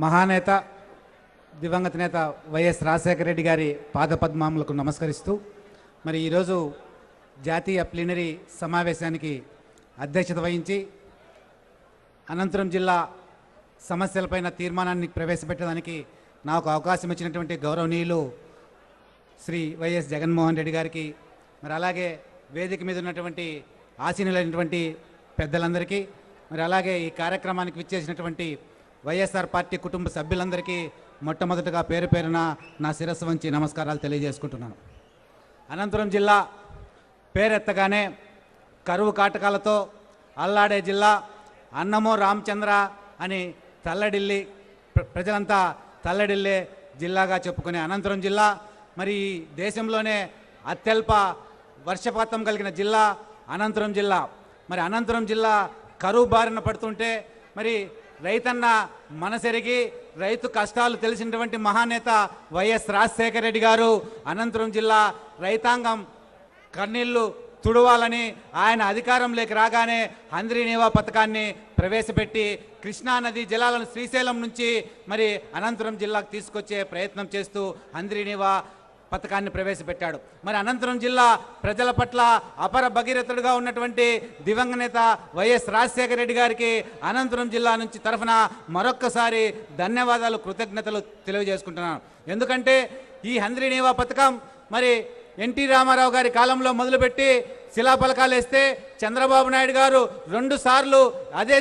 మహానేత దివంగత నేత వైఎస్ రాజశేఖర రెడ్డి గారి పాదపద్మములకు నమస్కరిస్తూ మరి ఈరోజు జాతీయ ప్లీనరీ సమావేశానికి అధ్యక్షత వహించి అనంతపురం జిల్లా సమస్యలపైన తీర్మానాన్ని ప్రవేశపెట్టడానికి నాకు అవకాశం ఇచ్చినటువంటి గౌరవనీయులు శ్రీ వైఎస్ జగన్మోహన్ రెడ్డి గారికి, మరి అలాగే వేదిక మీద ఉన్నటువంటి ఆసీనులైనటువంటి పెద్దలందరికీ, మరి అలాగే ఈ కార్యక్రమానికి విచ్చేసినటువంటి వైఎస్ఆర్ పార్టీ కుటుంబ సభ్యులందరికీ మొట్టమొదటగా పేరు పేరున నా శిరస్సు వంచి నమస్కారాలు తెలియజేసుకుంటున్నాను. అనంతపురం జిల్లా పేరెత్తగానే కరువు కాటకాలతో అల్లాడే జిల్లా, అన్నమో రామచంద్ర అని తల్లడిల్లి ప్రజలంతా తల్లడిల్లే జిల్లాగా చెప్పుకునే అనంతపురం జిల్లా మరి దేశంలోనే అత్యల్ప వర్షపాతం కలిగిన జిల్లా అనంతపురం జిల్లా. మరి అనంతపురం జిల్లా కరువు బారిన పడుతుంటే మరి రైతన్న మనసెరిగి రైతు కష్టాలు తెలిసినటువంటి మహానేత వైఎస్ రాజశేఖర రెడ్డి గారు అనంతపురం జిల్లా రైతాంగం కన్నీళ్లు తుడవాలని ఆయన అధికారంలోకి రాగానే హంద్రీనీవా పథకాన్ని ప్రవేశపెట్టి కృష్ణానది జలాలను శ్రీశైలం నుంచి మరి అనంతపురం జిల్లాకు తీసుకొచ్చే ప్రయత్నం చేస్తూ హంద్రీనీవా పథకాన్ని ప్రవేశపెట్టాడు. మరి అనంతపురం జిల్లా ప్రజల పట్ల అపర భగీరథుడుగా ఉన్నటువంటి దివంగత నేత వైఎస్ రాజశేఖర రెడ్డి గారికి అనంతపురం జిల్లా నుంచి తరఫున మరొక్కసారి ధన్యవాదాలు, కృతజ్ఞతలు తెలియజేసుకుంటున్నాను. ఎందుకంటే ఈ హంద్రీనీవా పథకం మరి ఎన్టీ రామారావు గారి కాలంలో మొదలుపెట్టి శిలాఫలకాలు వేస్తే చంద్రబాబు నాయుడు గారు 2 సార్లు అదే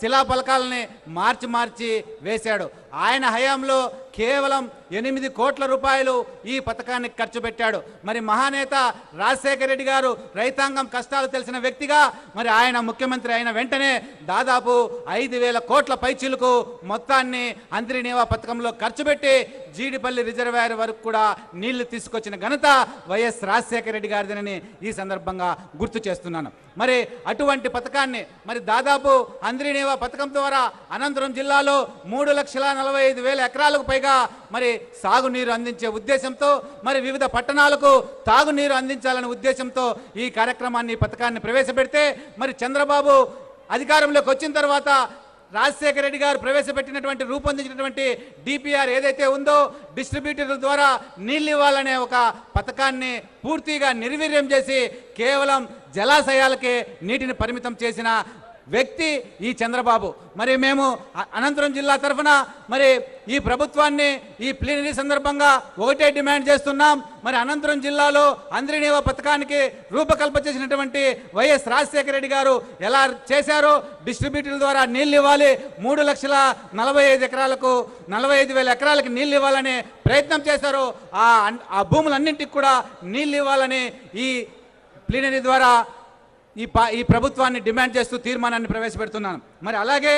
శిలాఫలకాలని మార్చి వేశాడు. ఆయన హయాంలో కేవలం 8 కోట్ల రూపాయలు ఈ పథకానికి ఖర్చు పెట్టాడు. మరి మహానేత రాజశేఖర రెడ్డి గారు రైతాంగం కష్టాలు తెలిసిన వ్యక్తిగా మరి ఆయన ముఖ్యమంత్రి అయిన వెంటనే దాదాపు 5,000 కోట్ల పైచిలకు మొత్తాన్ని హంద్రీనీవా పథకంలో ఖర్చు పెట్టి జీడిపల్లి రిజర్వాయర్ వరకు కూడా నీళ్లు తీసుకొచ్చిన ఘనత వైఎస్ రాజశేఖర రెడ్డి గారిదేనని ఈ సందర్భంగా గుర్తు చేస్తున్నాను. మరి అటువంటి పథకాన్ని మరి దాదాపు హంద్రీనీవా పథకం ద్వారా అనంతపురం జిల్లాలో 3,45,000 ఎకరాలకు పైగా మరి సాగునీరు అందించే ఉద్దేశంతో మరి వివిధ పట్టణాలకు తాగునీరు అందించాలనే ఉద్దేశంతో ఈ కార్యక్రమాన్ని పథకాన్ని ప్రవేశపెడితే మరి చంద్రబాబు అధికారంలోకి వచ్చిన తర్వాత రాజశేఖర రెడ్డి గారు ప్రవేశపెట్టినటువంటి రూపొందించినటువంటి డిపిఆర్ ఏదైతే ఉందో డిస్ట్రిబ్యూటర్ల ద్వారా నీళ్ళు ఇవ్వాలనే ఒక పథకాన్ని పూర్తిగా నిర్వీర్యం చేసి కేవలం జలాశయాలకే నీటిని పరిమితం చేసిన వ్యక్తి ఈ చంద్రబాబు. మరి మేము అనంతపురం జిల్లా తరఫున మరి ఈ ప్రభుత్వాన్ని ఈ ప్లీనరీ సందర్భంగా ఒకటే డిమాండ్ చేస్తున్నాం. మరి అనంతపురం జిల్లాలో హంద్రీనీవా పథకానికి రూపకల్పన చేసినటువంటి వైఎస్ రాజశేఖర రెడ్డి గారు ఎలా చేశారో డిస్ట్రిబ్యూటర్ల ద్వారా నీళ్ళు ఇవ్వాలి, 3,45,000 ఎకరాలకు నీళ్ళు ఇవ్వాలని ప్రయత్నం చేశారో ఆ భూములన్నింటికి కూడా నీళ్ళు ఇవ్వాలని ఈ ప్లీనరీ ద్వారా ఈ ప్రభుత్వాన్ని డిమాండ్ చేస్తూ తీర్మానాన్ని ప్రవేశపెడుతున్నాను. మరి అలాగే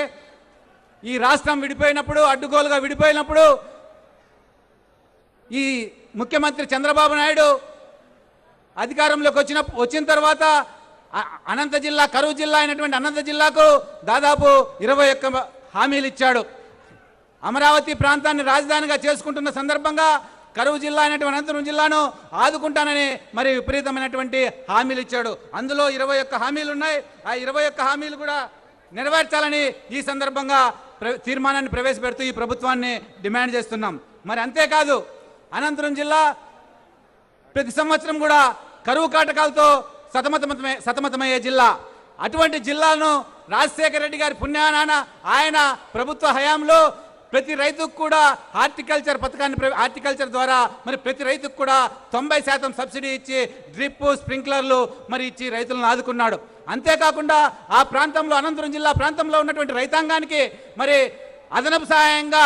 ఈ రాష్ట్రం విడిపోయినప్పుడు, అడ్డుగోలుగా విడిపోయినప్పుడు ఈ ముఖ్యమంత్రి చంద్రబాబు నాయుడు అధికారంలోకి వచ్చిన తర్వాత అనంత జిల్లా, కరువు జిల్లా అయినటువంటి అనంత జిల్లాకు దాదాపు 21 హామీలు ఇచ్చాడు. అమరావతి ప్రాంతాన్ని రాజధానిగా చేసుకుంటున్న సందర్భంగా కరువు జిల్లా అయినటువంటి అనంతపురం జిల్లాను ఆదుకుంటానని మరి విపరీతమైనటువంటి హామీలు ఇచ్చాడు. అందులో 21 హామీలు ఉన్నాయి. ఆ 21 హామీలు కూడా నెరవేర్చాలని ఈ సందర్భంగా తీర్మానాన్ని ప్రవేశపెడుతూ ఈ ప్రభుత్వాన్ని డిమాండ్ చేస్తున్నాం. మరి అంతేకాదు అనంతపురం జిల్లా ప్రతి సంవత్సరం కూడా కరువు కాటకాలతో సతమతమయ్యే జిల్లా. అటువంటి జిల్లాను రాజశేఖర రెడ్డి గారి పుణ్యానాన ఆయన ప్రభుత్వ హయాంలో ప్రతి రైతుకు కూడా హార్టికల్చర్ పథకాన్ని హార్టికల్చర్ ద్వారా మరి ప్రతి రైతుకు కూడా 90% సబ్సిడీ ఇచ్చి డ్రిప్, స్ప్రింక్లర్లు మరి ఇచ్చి రైతులను ఆదుకున్నాడు. అంతేకాకుండా ఆ ప్రాంతంలో అనంతపురం జిల్లా ప్రాంతంలో ఉన్నటువంటి రైతాంగానికి మరి అదనపు సహాయంగా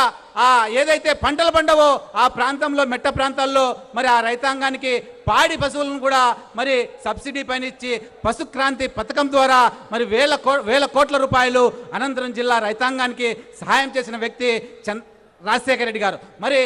ఏదైతే పంటలు పండవో ఆ ప్రాంతంలో మెట్ట ప్రాంతాల్లో మరి ఆ రైతాంగానికి పాడి పశువులను కూడా మరి సబ్సిడీ పైన ఇచ్చి పశుక్రాంతి పథకం ద్వారా మరి వేల కోట్ల రూపాయలు అనంతపురం జిల్లా రైతాంగానికి సహాయం చేసిన వ్యక్తి రాజశేఖర రెడ్డి గారు. మరి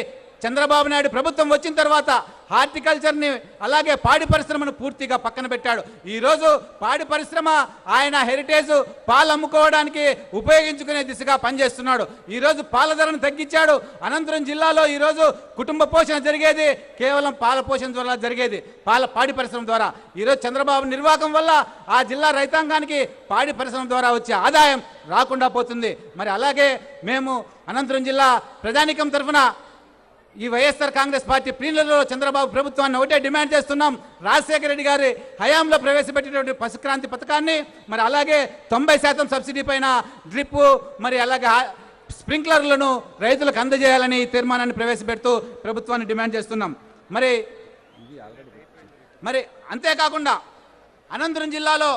చంద్రబాబు నాయుడు ప్రభుత్వం వచ్చిన తర్వాత హార్టికల్చర్ని అలాగే పాడి పరిశ్రమను పూర్తిగా పక్కన పెట్టాడు. ఈరోజు పాడి పరిశ్రమ ఆయన హెరిటేజ్ పాలు అమ్ముకోవడానికి ఉపయోగించుకునే దిశగా పనిచేస్తున్నాడు. ఈరోజు పాల ధరను తగ్గించాడు. అనంతపురం జిల్లాలో ఈరోజు కుటుంబ పోషణ జరిగేది కేవలం పాల పోషణ ద్వారా జరిగేది, పాడి పరిశ్రమ ద్వారా. ఈరోజు చంద్రబాబు నిర్వాహకం వల్ల ఆ జిల్లా రైతాంగానికి పాడి పరిశ్రమ ద్వారా వచ్చే ఆదాయం రాకుండా పోతుంది. మరి అలాగే మేము అనంతపురం జిల్లా ప్రజానీకం తరఫున ఈ వైఎస్ఆర్ కాంగ్రెస్ పార్టీ ప్లీనరీలో చంద్రబాబు ప్రభుత్వాన్ని ఒకటే డిమాండ్ చేస్తున్నాం. రాజశేఖర రెడ్డి గారి హయాంలో ప్రవేశపెట్టినటువంటి పశుక్రాంతి పథకాన్ని, మరి అలాగే 90% సబ్సిడీ పైన డ్రిప్, మరి అలాగే స్ప్రింక్లర్లను రైతులకు అందజేయాలని తీర్మానాన్ని ప్రవేశపెడుతూ ప్రభుత్వాన్ని డిమాండ్ చేస్తున్నాం. మరి అంతేకాకుండా అనంతపురం జిల్లాలో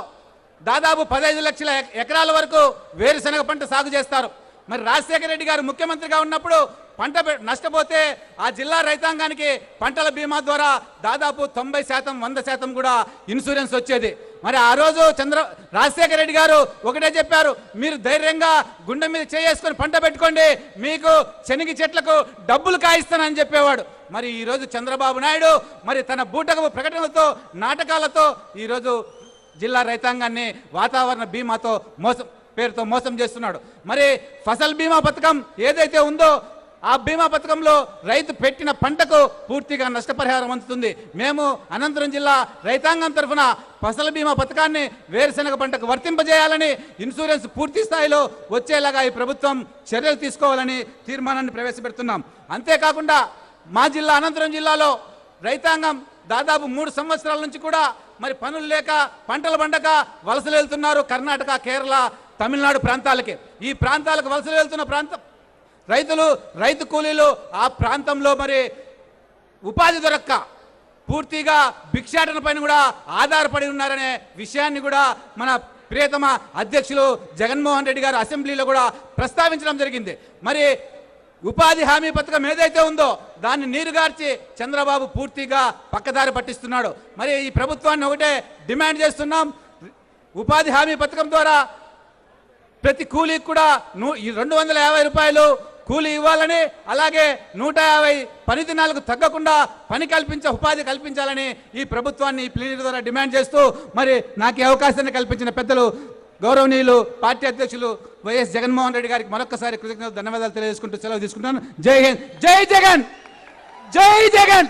దాదాపు 15 లక్షల ఎకరాల వరకు వేరుశనగ పంట సాగు చేస్తారు. మరి రాజశేఖర రెడ్డి గారు ముఖ్యమంత్రిగా ఉన్నప్పుడు పంట నష్టపోతే ఆ జిల్లా రైతాంగానికి పంటల బీమా ద్వారా దాదాపు 90%, 100% కూడా ఇన్సూరెన్స్ వచ్చేది. మరి ఆ రోజు రాజశేఖర రెడ్డి గారు ఒకటే చెప్పారు, మీరు ధైర్యంగా గుండె మీద చేసుకొని పంట పెట్టుకోండి, మీకు శనగ చెట్లకు డబ్బులు కాయిస్తానని చెప్పేవాడు. మరి ఈరోజు చంద్రబాబు నాయుడు మరి తన బూటకపు ప్రకటనలతో, నాటకాలతో ఈరోజు జిల్లా రైతాంగాన్ని వాతావరణ బీమాతో పేరుతో మోసం చేస్తున్నాడు. మరి ఫసల్ బీమా పథకం ఏదైతే ఉందో ఆ బీమా పథకంలో రైతు పెట్టిన పంటకు పూర్తిగా నష్టపరిహారం అందుతుంది. మేము అనంతపురం జిల్లా రైతాంగం తరఫున ఫసల్ బీమా పథకాన్ని వేరుశనగ పంటకు వర్తింపజేయాలని, ఇన్సూరెన్స్ పూర్తి స్థాయిలో వచ్చేలాగా ఈ ప్రభుత్వం చర్యలు తీసుకోవాలని తీర్మానాన్ని ప్రవేశపెడుతున్నాం. అంతేకాకుండా మా జిల్లా అనంతపురం జిల్లాలో రైతాంగం దాదాపు 3 సంవత్సరాల నుంచి కూడా మరి పనులు లేక, పంటలు పండక వలసలు వెళ్తున్నారు. కర్ణాటక, కేరళ, తమిళనాడు ప్రాంతాలకి. ఈ ప్రాంతాలకు వలసలు వెళ్తున్న రైతు కూలీలు ఆ ప్రాంతంలో మరి ఉపాధి దొరక్క పూర్తిగా భిక్షాటన పైన కూడా ఆధారపడి ఉన్నారనే విషయాన్ని కూడా మన ప్రియతమ అధ్యక్షులు జగన్మోహన్ రెడ్డి గారు అసెంబ్లీలో కూడా ప్రస్తావించడం జరిగింది. మరి ఉపాధి హామీ పథకం ఏదైతే ఉందో దాన్ని నీరుగార్చి చంద్రబాబు పూర్తిగా పక్కదారి పట్టిస్తున్నాడు. మరి ఈ ప్రభుత్వాన్ని ఒకటే డిమాండ్ చేస్తున్నాం, ఉపాధి హామీ పథకం ద్వారా ప్రతి కూలీకి కూడా 250 రూపాయలు కూలీ ఇవ్వాలని, అలాగే 150 పని దినాలకు తగ్గకుండా ఉపాధి కల్పించాలని ఈ ప్రభుత్వాన్ని ఈ ప్లీనరీ ద్వారా డిమాండ్ చేస్తూ, మరి నాకు ఈ అవకాశాన్ని కల్పించిన పెద్దలు గౌరవనీయులు పార్టీ అధ్యక్షులు వైఎస్ జగన్మోహన్ రెడ్డి గారికి మరొకసారి కృతజ్ఞతలు, ధన్యవాదాలు తెలియజేసుకుంటూ సెలవు తీసుకుంటాను. జై హింద్, జై జగన్, జై జగన్.